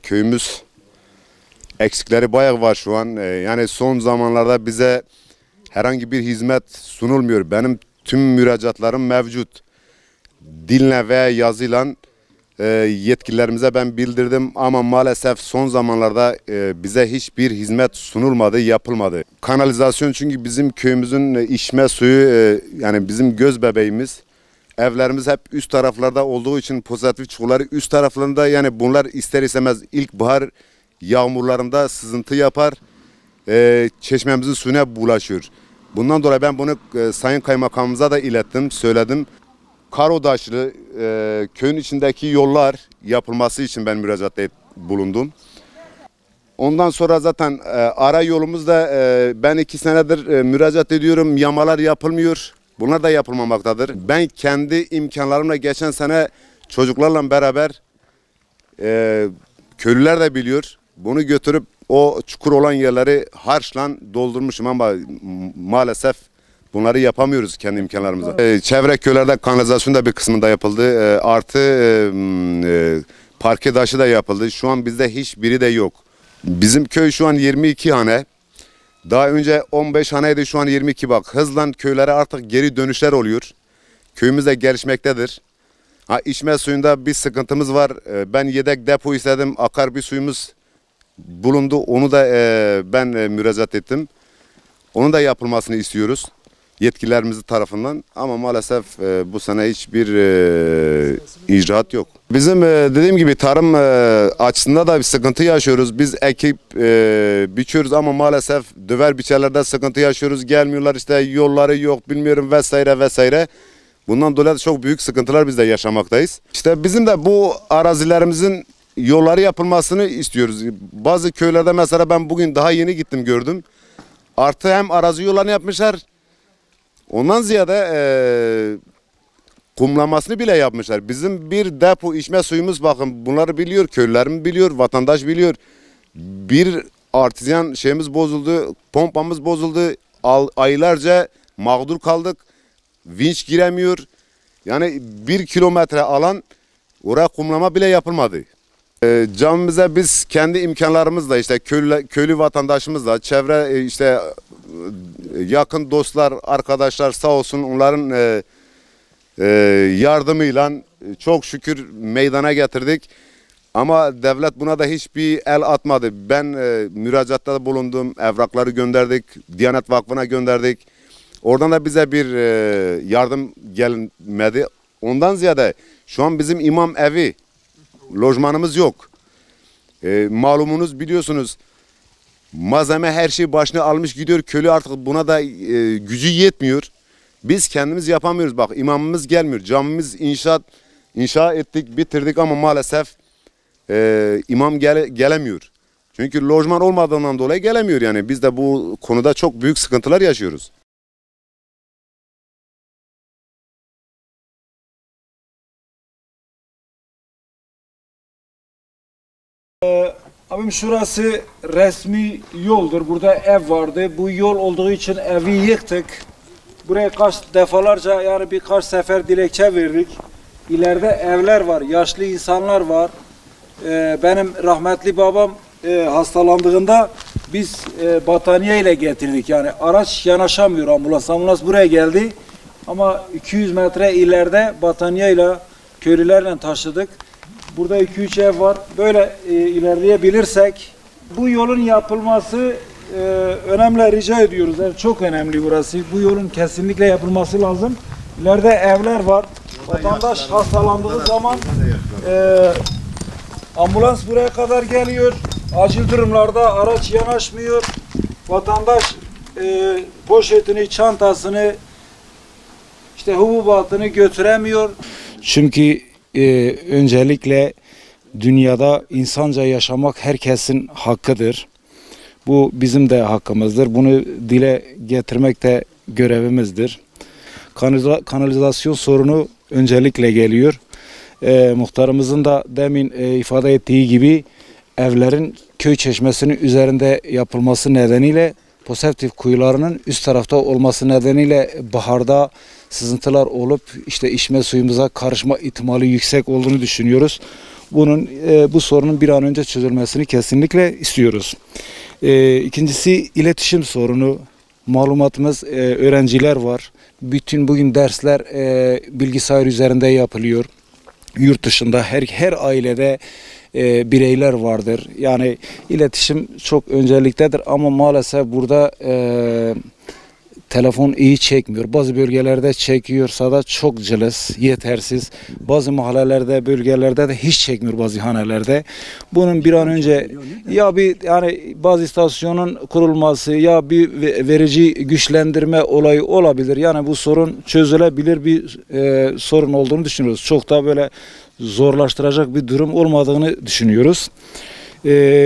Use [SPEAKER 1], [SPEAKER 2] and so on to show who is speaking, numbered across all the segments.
[SPEAKER 1] köyümüz eksikleri bayağı var şu an. Yani son zamanlarda bize herhangi bir hizmet sunulmuyor. Benim tüm müracaatlarım mevcut. Dille veya yazıyla yetkililerimize ben bildirdim ama maalesef son zamanlarda bize hiçbir hizmet sunulmadı, yapılmadı. Kanalizasyon çünkü bizim köyümüzün içme suyu yani bizim göz bebeğimiz. Evlerimiz hep üst taraflarda olduğu için pozitif çukurları üst taraflarında, yani bunlar ister istemez ilkbahar yağmurlarında sızıntı yapar. Çeşmemizin suyuna bulaşıyor. Bundan dolayı ben bunu Sayın Kaymakamımıza da ilettim, söyledim. Karodaşlı köyün içindeki yollar yapılması için ben müracaatta bulundum. Ondan sonra zaten ara yolumuzda ben 2 senedir müracaat ediyorum. Yamalar yapılmıyor. Bunlar da yapılmamaktadır. Ben kendi imkanlarımla geçen sene çocuklarla beraber köylüler de biliyor. Bunu götürüp o çukur olan yerleri harçla doldurmuşum ama maalesef bunları yapamıyoruz kendi imkanlarımızla. Çevre köylerde kanalizasyon da bir kısmında yapıldı. Artı parke taşı da yapıldı. Şu an bizde hiçbiri de yok. Bizim köy şu an 22 hane. Daha önce 15 haneydi, şu an 22 bak. Hızla köylere artık geri dönüşler oluyor. Köyümüz de gelişmektedir. İçme suyunda bir sıkıntımız var. Ben yedek depo istedim. Akar bir suyumuz bulundu. Onu da ben müracaat ettim. Onun da yapılmasını istiyoruz yetkililerimiz tarafından ama maalesef bu sene hiçbir icraat yok. Bizim dediğim gibi tarım açısında da bir sıkıntı yaşıyoruz. Biz ekip biçiyoruz ama maalesef döver biçerlerde sıkıntı yaşıyoruz. Gelmiyorlar, işte yolları yok, bilmiyorum vesaire vesaire. Bundan dolayı çok büyük sıkıntılar biz de yaşamaktayız. İşte bizim de bu arazilerimizin yolları yapılmasını istiyoruz. Bazı köylerde mesela ben bugün daha yeni gittim, gördüm. Artı hem arazi yollarını yapmışlar. Ondan ziyade kumlamasını bile yapmışlar. Bizim bir depo içme suyumuz, bakın bunları biliyor, köylülerim biliyor, vatandaş biliyor. Bir artizyan şeyimiz bozuldu, pompamız bozuldu. Aylarca mağdur kaldık. Vinç giremiyor. Yani 1 kilometre alan, oraya kumlama bile yapılmadı. Camimize biz kendi imkanlarımızla, işte köylü vatandaşımızla, çevre işte yakın dostlar, arkadaşlar sağ olsun, onların yardımıyla çok şükür meydana getirdik. Ama devlet buna da hiçbir el atmadı. Ben müracaatta bulundum, evrakları gönderdik, Diyanet Vakfı'na gönderdik. Oradan da bize bir yardım gelmedi. Ondan ziyade şu an bizim imam evi, lojmanımız yok. Malumunuz, biliyorsunuz, malzeme her şey başına almış gidiyor. Köylü artık buna da gücü yetmiyor. Biz kendimiz yapamıyoruz. Bak, imamımız gelmiyor. Camimiz inşa ettik, bitirdik ama maalesef imam gelemiyor. Çünkü lojman olmadığından dolayı gelemiyor yani. Biz de bu konuda çok büyük sıkıntılar yaşıyoruz.
[SPEAKER 2] Abim, şurası resmi yoldur. Burada ev vardı. Bu yol olduğu için evi yıktık. Buraya defalarca, yani birkaç sefer dilekçe verdik. İleride evler var, yaşlı insanlar var. Benim rahmetli babam hastalandığında biz battaniye ile getirdik. Yani araç yanaşamıyor, ambulans buraya geldi. Ama 200 metre ileride battaniye ile köylülerle taşıdık. Burada 2-3 ev var. Böyle ilerleyebilirsek bu yolun yapılması önemli, rica ediyoruz. Yani çok önemli burası. Bu yolun kesinlikle yapılması lazım. İleride evler var. Vatandaş hastalandığı zaman ambulans buraya kadar geliyor. Acil durumlarda araç yanaşmıyor. Vatandaş poşetini, çantasını, işte hububatını götüremiyor.
[SPEAKER 3] Çünkü öncelikle dünyada insanca yaşamak herkesin hakkıdır. Bu bizim de hakkımızdır. Bunu dile getirmek de görevimizdir. Kanalizasyon sorunu öncelikle geliyor. Muhtarımızın da demin ifade ettiği gibi evlerin köy çeşmesinin üzerinde yapılması nedeniyle, pozitif kuyularının üst tarafta olması nedeniyle baharda sızıntılar olup işte içme suyumuza karışma ihtimali yüksek olduğunu düşünüyoruz. Bu sorunun bir an önce çözülmesini kesinlikle istiyoruz. İkincisi iletişim sorunu. Malumatımız öğrenciler var. Bütün bugün dersler bilgisayar üzerinde yapılıyor. Yurt dışında her ailede bireyler vardır. Yani iletişim çok önceliktedir ama maalesef burada telefon iyi çekmiyor. Bazı bölgelerde çekiyorsa da çok cılız, yetersiz. Bazı mahallelerde, bölgelerde de hiç çekmiyor bazı hanelerde. Bunun bir an önce yani bazı istasyonun kurulması ya bir verici güçlendirme olayı olabilir. Yani bu sorun çözülebilir bir sorun olduğunu düşünüyoruz. Çok da böyle zorlaştıracak bir durum olmadığını düşünüyoruz.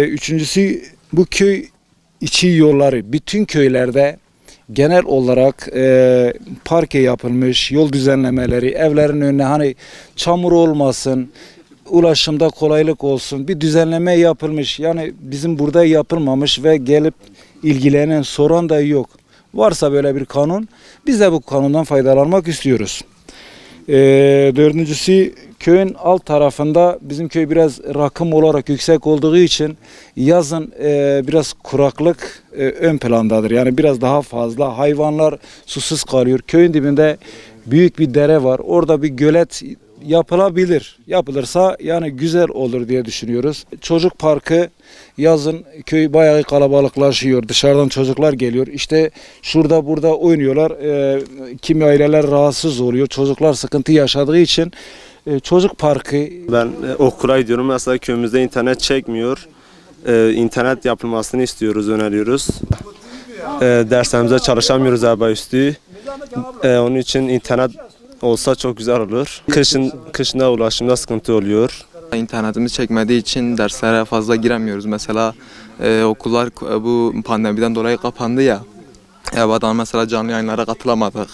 [SPEAKER 3] Üçüncüsü bu köy içi yolları. Bütün köylerde genel olarak parke yapılmış, yol düzenlemeleri, evlerin önüne hani çamur olmasın, ulaşımda kolaylık olsun, bir düzenleme yapılmış. Yani bizim burada yapılmamış ve gelip ilgilenen, soran da yok. Varsa böyle bir kanun, biz de bu kanundan faydalanmak istiyoruz. Dördüncüsü köyün alt tarafında, bizim köy biraz rakım olarak yüksek olduğu için yazın biraz kuraklık ön plandadır. Yani biraz daha fazla hayvanlar susuz kalıyor. Köyün dibinde büyük bir dere var. Orada bir gölet yapılabilir. Yapılırsa yani güzel olur diye düşünüyoruz. Çocuk parkı yazın köy bayağı kalabalıklaşıyor. Dışarıdan çocuklar geliyor. İşte şurada burada oynuyorlar. Kimi aileler rahatsız oluyor. Çocuklar sıkıntı yaşadığı için çocuk parkı.
[SPEAKER 4] Ben okula gidiyorum. Mesela köyümüzde internet çekmiyor. İnternet yapılmasını istiyoruz, öneriyoruz. Derslerimize çalışamıyoruz üstü. Onun için internet olsa çok güzel olur. Kışında ulaşımda sıkıntı oluyor.
[SPEAKER 5] İnternetimiz çekmediği için derslere fazla giremiyoruz. Mesela okullar bu pandemiden dolayı kapandı ya. Evden mesela canlı yayınlara katılamadık.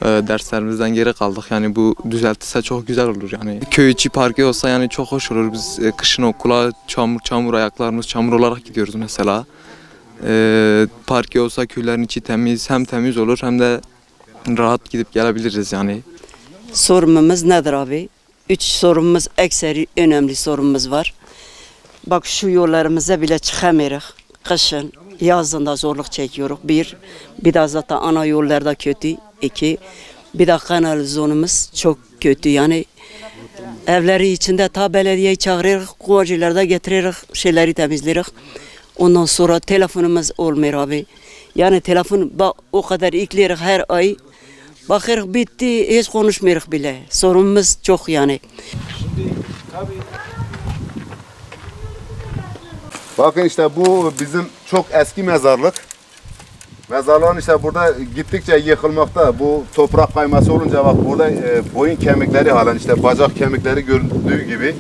[SPEAKER 5] Derslerimizden geri kaldık. Yani bu düzeltilse çok güzel olur yani. Köy içi parkı olsa yani çok hoş olur. Biz kışın okula çamur ayaklarımız çamur olarak gidiyoruz mesela. Parkı olsa köylerin içi temiz, hem temiz olur hem de rahat gidip gelebiliriz yani.
[SPEAKER 6] Sorunumuz nedir abi? 3 sorunumuz, ekseri önemli sorunumuz var. Bak şu yollarımıza bile çıkamıyoruz. Kışın, yazın da zorluk çekiyoruz. Bir de zaten ana yollarda kötü. 2, bir de kanalizonumuz çok kötü. Yani evleri içinde ta belediyeyi çağırıyoruz, kovacılarda getiriyoruz, şeyleri temizliyoruz. Ondan sonra telefonumuz olmuyor abi. Yani telefon o kadar yüklüyoruz her ay. Bakıyoruz bitti, hiç konuşmuyoruz bile. Sorunumuz çok yani.
[SPEAKER 1] Bakın işte bu bizim çok eski mezarlık. Mezarlığın işte burada gittikçe yıkılmakta. Bu toprak kayması olunca bak burada boyun kemikleri halen işte bacak kemikleri göründüğü gibi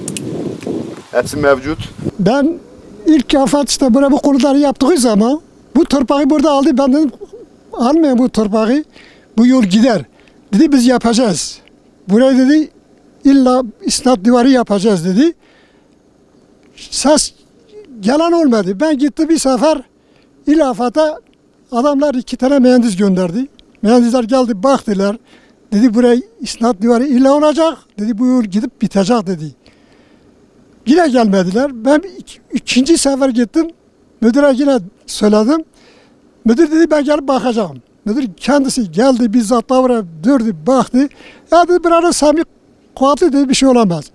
[SPEAKER 1] hepsi mevcut.
[SPEAKER 7] Ben ilk afet işte buraya bu konuları yaptığı zaman bu torpağı burada aldı. Ben dedim almayın bu torpağı. Bu yol gider. Dedi biz yapacağız. Buraya dedi illa isnat duvarı yapacağız dedi. Ses gelen olmadı. Ben gitti bir sefer ilafata adamlar 2 tane mühendis gönderdi. Mühendisler geldi baktılar. Dedi buraya isnat duvarı illa olacak. Dedi bu yol gidip bitecek dedi. Yine gelmediler. Ben 2. sefer gittim. Müdüre yine söyledim. Müdür dedi ben gelip bakacağım. Müdür kendisi geldi bizzat davra durdu baktı. Ya dedi buranın sami kuvvetli dedi bir şey olamaz.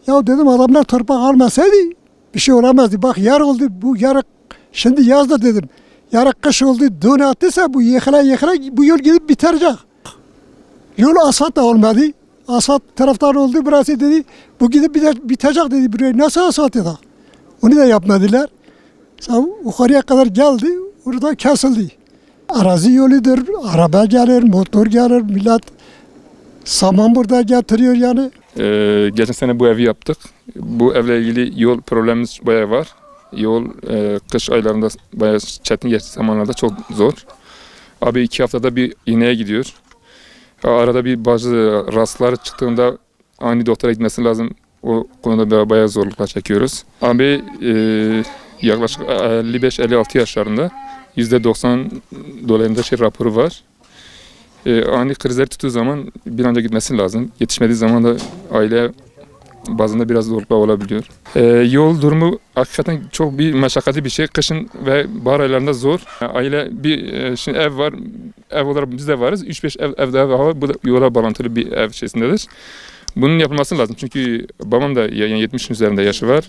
[SPEAKER 7] Ya dedim adamlar torpak almasaydı bir şey olamazdı. Bak yar oldu bu yarı şimdi yazda dedim. Yarı kış oldu don attıysa bu yıkıla bu yol gidip bitirecek. Yol asfalt da olmadı. Asfalt taraftar oldu burası dedi. Bu gidip bitecek dedi buraya nasıl asfalt edecek. Onu da yapmadılar. Sonra yukarıya kadar geldi. Orada kesildi. Arazi yoludur. Araba gelir, motor gelir. Millet saman burada getiriyor yani.
[SPEAKER 8] Geçen sene bu evi yaptık. Bu evle ilgili yol problemimiz bayağı var. Yol kış aylarında bayağı çetin geçtiği zamanlarda çok zor. Abi 2 haftada bir iğneye gidiyor. Arada bir bazı rastlar çıktığında ani doktora gitmesi lazım. O konuda da bayağı zorluklar çekiyoruz. Abi yaklaşık 55-56 yaşlarında. %90 dolayında raporu var. Ani krizler tuttuğu zaman bir an önce gitmesi lazım. Yetişmediği zaman da aile bazında biraz zorluklar olabiliyor. Yol durumu hakikaten çok bir meşakkatli bir şey. Kışın ve bahar aylarında zor. Aile şimdi ev var. Ev olarak biz de varız. 3-5 ev daha var. Bu da yola bağlantılı bir ev şeysindedir. Bunun yapılması lazım çünkü babam da yani 70'in üzerinde yaşı var.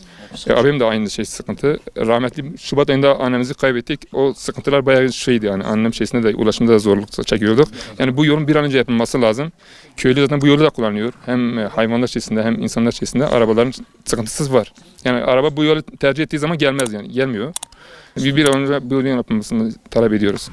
[SPEAKER 8] Abim de aynı sıkıntı. Rahmetli Şubat ayında annemizi kaybettik. O sıkıntılar bayağı şeydi yani annem şeysinde de ulaşımda da zorluk çekiyorduk. Yani bu yolun bir an önce yapılması lazım. Köylü zaten bu yolu da kullanıyor. Hem hayvanlar şeysinde hem insanlar şeysinde arabaların sıkıntısız var. Yani araba bu yolu tercih ettiği zaman gelmez yani gelmiyor. Bir an önce bu yolun yapılmasını talep ediyoruz.